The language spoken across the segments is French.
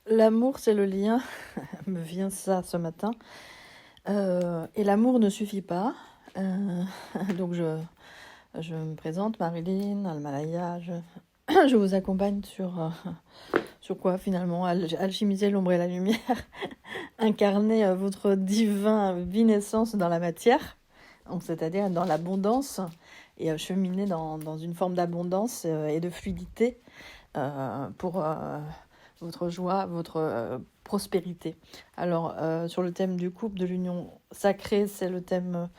L'amour, c'est le lien, me vient ça ce matin. Et l'amour ne suffit pas. Euh, donc je me présente, Marilyn Almalaya. Je vous accompagne sur quoi finalement alchimiser l'ombre et la lumière, incarner votre divin bienessence dans la matière, donc c'est-à-dire dans l'abondance, et cheminer dans une forme d'abondance et de fluidité pour votre joie, votre prospérité. Alors, sur le thème du couple, de l'union sacrée, c'est le thème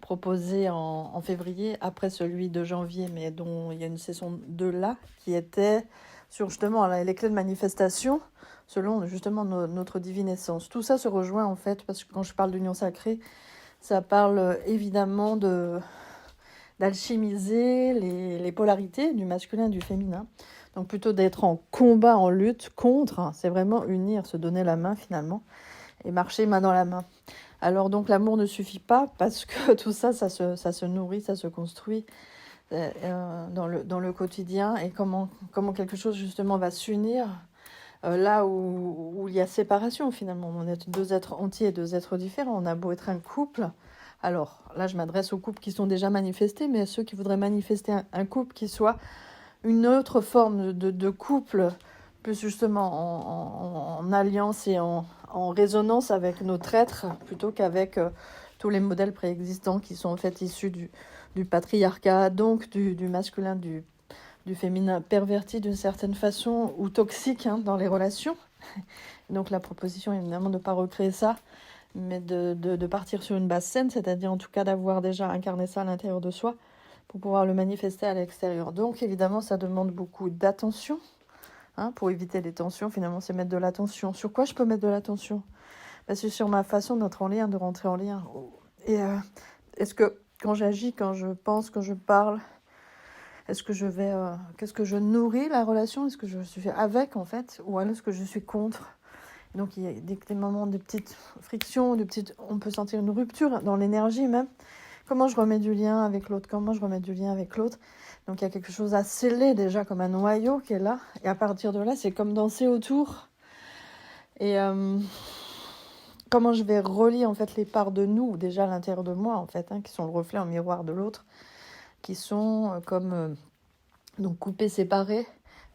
proposé en février, après celui de janvier, mais dont il y a une session 2 là, qui était sur justement les clés de manifestation, selon justement notre divine essence. Tout ça se rejoint en fait, parce que quand je parle d'union sacrée, ça parle évidemment d'alchimiser les polarités du masculin et du féminin. Donc plutôt d'être en combat, en lutte contre, c'est vraiment unir, se donner la main finalement, et marcher main dans la main. Alors donc l'amour ne suffit pas, parce que tout ça, ça se nourrit, ça se construit dans le quotidien, et comment quelque chose justement va s'unir là où il y a séparation finalement. On est deux êtres entiers, deux êtres différents, on a beau être un couple. Alors là je m'adresse aux couples qui sont déjà manifestés, mais à ceux qui voudraient manifester un couple qui soit une autre forme de couple, plus justement en alliance et en résonance avec notre être, plutôt qu'avec tous les modèles préexistants qui sont en fait issus du patriarcat, donc du masculin, du féminin perverti d'une certaine façon, ou toxique dans les relations. Donc la proposition est évidemment de ne pas recréer ça, mais de partir sur une base saine, c'est-à-dire en tout cas d'avoir déjà incarné ça à l'intérieur de soi, pour pouvoir le manifester à l'extérieur. Donc évidemment, ça demande beaucoup d'attention. Pour éviter les tensions, finalement, c'est mettre de l'attention. Sur quoi je peux mettre de l'attention? C'est sur ma façon d'être en lien, de rentrer en lien. Et est-ce que quand j'agis, quand je pense, quand je parle, est-ce que qu'est-ce que je nourris la relation? Est-ce que je suis avec, en fait? Ou alors est-ce que je suis contre? Donc il y a des moments, de petites frictions, on peut sentir une rupture dans l'énergie même. Comment je remets du lien avec l'autre? Comment je remets du lien avec l'autre? Donc il y a quelque chose à sceller déjà, comme un noyau qui est là. Et à partir de là, c'est comme danser autour. Et comment je vais relier en fait les parts de nous, déjà à l'intérieur de moi en fait, qui sont le reflet en miroir de l'autre, qui sont comme donc coupés, séparés.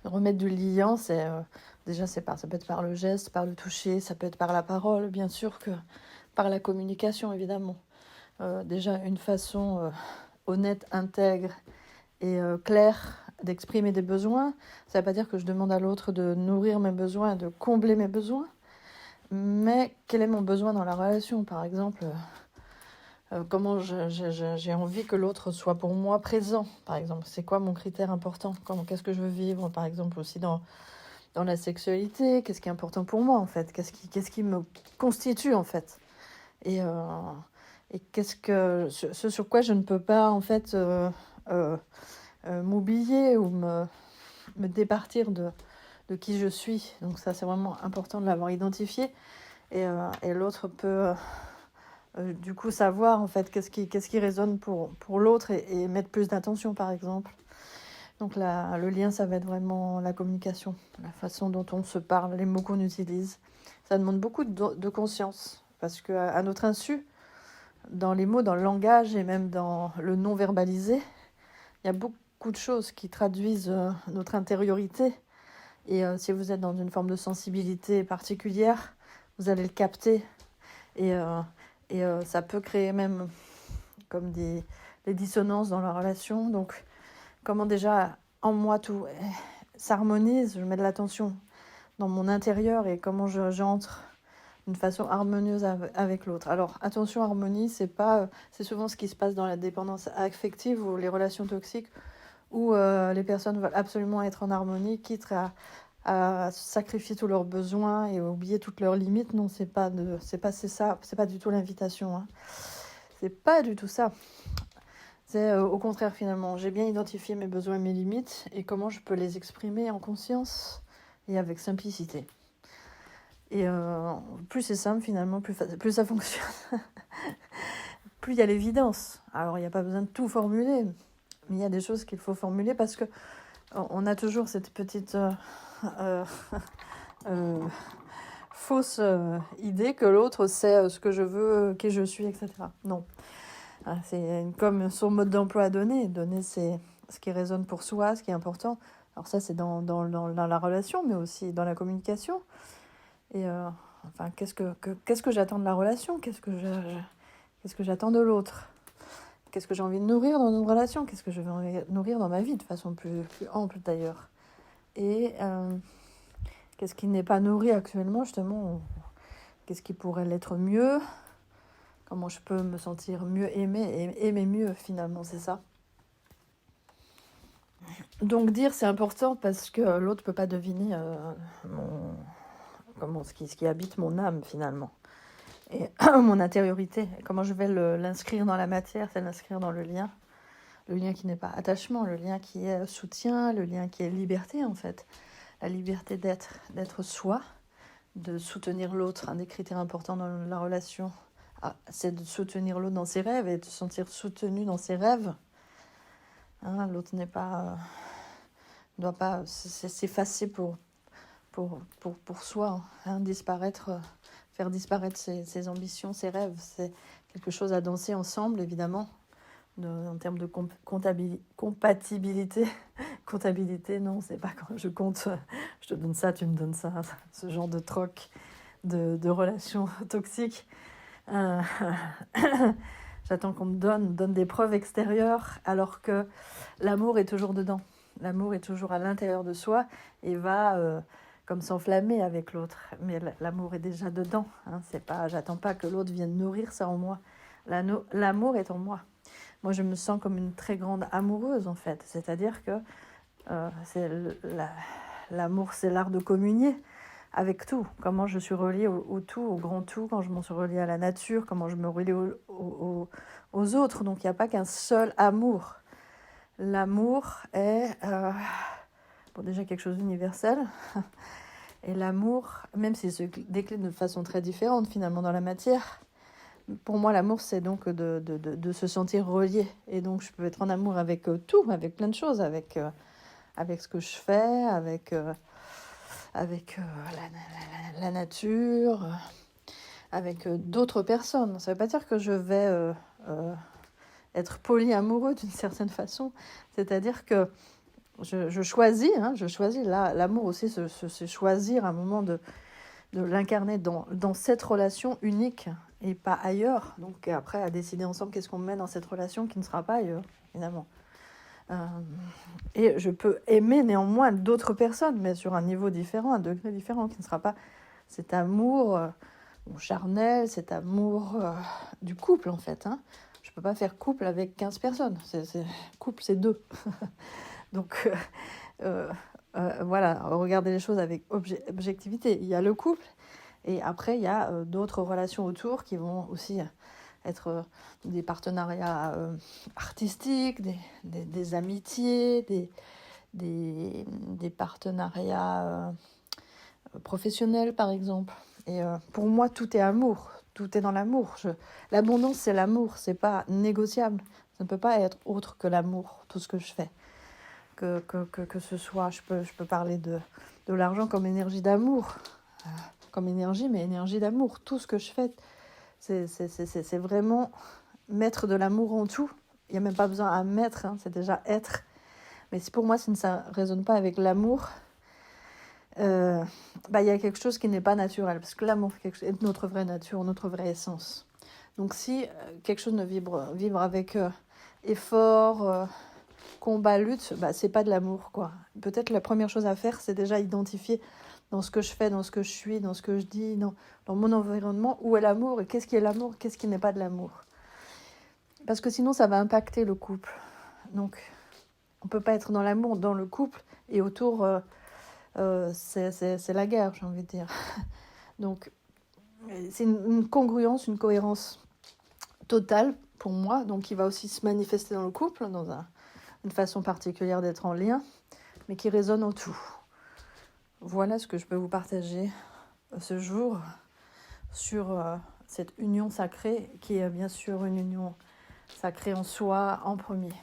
Remettre du lien, c'est déjà ça peut être par le geste, par le toucher, ça peut être par la parole, bien sûr que par la communication évidemment. Déjà une façon honnête, intègre et claire d'exprimer des besoins. Ça ne veut pas dire que je demande à l'autre de nourrir mes besoins, de combler mes besoins, mais quel est mon besoin dans la relation? Par exemple, comment j'ai envie que l'autre soit pour moi présent, par exemple. C'est quoi mon critère important? Qu'est-ce que je veux vivre, par exemple, aussi dans la sexualité? Qu'est-ce qui est important pour moi, en fait? Qu'est-ce qui me constitue, en fait? Et ce sur quoi je ne peux pas, en fait, m'oublier ou me départir de qui je suis. Donc ça, c'est vraiment important de l'avoir identifié. Et l'autre peut du coup savoir en fait qu'est-ce qui résonne pour l'autre, et mettre plus d'attention, par exemple. Donc le lien, ça va être vraiment la communication, la façon dont on se parle, les mots qu'on utilise. Ça demande beaucoup de conscience, parce qu'à notre insu, dans les mots, dans le langage et même dans le non verbalisé, il y a beaucoup de choses qui traduisent notre intériorité. Et si vous êtes dans une forme de sensibilité particulière, vous allez le capter. Et ça peut créer même comme des dissonances dans la relation. Donc, comment déjà en moi tout s'harmonise, je mets de l'attention dans mon intérieur, et comment j'entre d'une façon harmonieuse avec l'autre. Alors, attention, harmonie, c'est souvent ce qui se passe dans la dépendance affective ou les relations toxiques, où les personnes veulent absolument être en harmonie, quitte à sacrifier tous leurs besoins et oublier toutes leurs limites. Non, c'est pas du tout l'invitation. C'est pas du tout ça. C'est au contraire, finalement, j'ai bien identifié mes besoins et mes limites, et comment je peux les exprimer en conscience et avec simplicité. Et plus c'est simple, finalement, plus ça fonctionne. Plus il y a l'évidence. Alors, il n'y a pas besoin de tout formuler, mais il y a des choses qu'il faut formuler, parce que on a toujours cette petite fausse idée que l'autre sait ce que je veux, qui je suis, etc. Non. C'est comme son mode d'emploi à donner. Donner, c'est ce qui résonne pour soi, ce qui est important. Alors ça, c'est dans la relation, mais aussi dans la communication. Et enfin, qu'est-ce que j'attends de la relation? Qu'est-ce que j'attends de l'autre? Qu'est-ce que j'ai envie de nourrir dans une relation? Qu'est-ce que je veux nourrir dans ma vie, de façon plus ample d'ailleurs? Et qu'est-ce qui n'est pas nourri actuellement, justement? Qu'est-ce qui pourrait l'être mieux? Comment je peux me sentir mieux aimée et aimer mieux, finalement, c'est ça. Donc dire, c'est important parce que l'autre ne peut pas deviner ce qui habite mon âme, finalement. Et mon intériorité. Comment je vais l'inscrire dans la matière, c'est l'inscrire dans le lien. Le lien qui n'est pas attachement, le lien qui est soutien, le lien qui est liberté, en fait. La liberté d'être soi, de soutenir l'autre. Un des critères importants dans la relation, c'est de soutenir l'autre dans ses rêves et de se sentir soutenu dans ses rêves. L'autre n'est pas... doit pas s'effacer pour soi, disparaître, faire disparaître ses ambitions, ses rêves. C'est quelque chose à danser ensemble, évidemment, en termes de compatibilité. Comptabilité, non, c'est pas quand je compte, je te donne ça, tu me donnes ça, ce genre de troc, de relations toxiques. J'attends qu'on me donne des preuves extérieures, alors que l'amour est toujours dedans. L'amour est toujours à l'intérieur de soi et va comme s'enflammer avec l'autre. Mais l'amour est déjà dedans. J'attends pas que l'autre vienne nourrir ça en moi. L'amour est en moi. Moi, je me sens comme une très grande amoureuse, en fait. C'est-à-dire que l'amour, c'est l'art de communier avec tout. Comment je suis reliée au tout, au grand tout, quand je m'en suis reliée à la nature, comment je me relie aux autres. Donc, il n'y a pas qu'un seul amour. L'amour est déjà quelque chose d'universel. Et l'amour, même s'il se décline de façon très différente finalement dans la matière, pour moi l'amour c'est donc de se sentir relié. Et donc je peux être en amour avec tout, avec plein de choses, avec ce que je fais, avec la nature, avec d'autres personnes. Ça ne veut pas dire que je vais être polyamoureux d'une certaine façon. C'est-à-dire que je choisis, là, l'amour aussi, c'est choisir un moment de l'incarner dans cette relation unique et pas ailleurs. Donc après, à décider ensemble qu'est-ce qu'on met dans cette relation qui ne sera pas ailleurs, évidemment. Et je peux aimer néanmoins d'autres personnes, mais sur un niveau différent, un degré différent, qui ne sera pas cet amour charnel, cet amour du couple, en fait. Je ne peux pas faire couple avec 15 personnes. Couple, c'est 2. Donc, voilà, regardez les choses avec objectivité. Il y a le couple, et après, il y a d'autres relations autour qui vont aussi être des partenariats artistiques, des amitiés, des partenariats professionnels, par exemple. Et pour moi, tout est amour, tout est dans l'amour. L'abondance, c'est l'amour, c'est pas négociable. Ça ne peut pas être autre que l'amour, tout ce que je fais. Que ce soit, je peux parler de l'argent comme énergie d'amour, comme énergie, mais énergie d'amour. Tout ce que je fais, c'est vraiment mettre de l'amour en tout. Il n'y a même pas besoin à mettre, c'est déjà être. Mais pour moi, si ça ne résonne pas avec l'amour, il y a quelque chose qui n'est pas naturel. Parce que l'amour est notre vraie nature, notre vraie essence. Donc si quelque chose ne vibre avec effort, combat, lutte, c'est pas de l'amour, quoi. Peut-être la première chose à faire, c'est déjà identifier dans ce que je fais, dans ce que je suis, dans ce que je dis, dans mon environnement, où est l'amour et qu'est-ce qui est l'amour, qu'est-ce qui n'est pas de l'amour. Parce que sinon, ça va impacter le couple. Donc, on peut pas être dans l'amour, dans le couple, et autour, c'est la guerre, j'ai envie de dire. Donc, c'est une congruence, une cohérence totale pour moi, donc qui va aussi se manifester dans le couple, dans une façon particulière d'être en lien, mais qui résonne en tout. Voilà ce que je peux vous partager ce jour sur cette union sacrée, qui est bien sûr une union sacrée en soi en premier.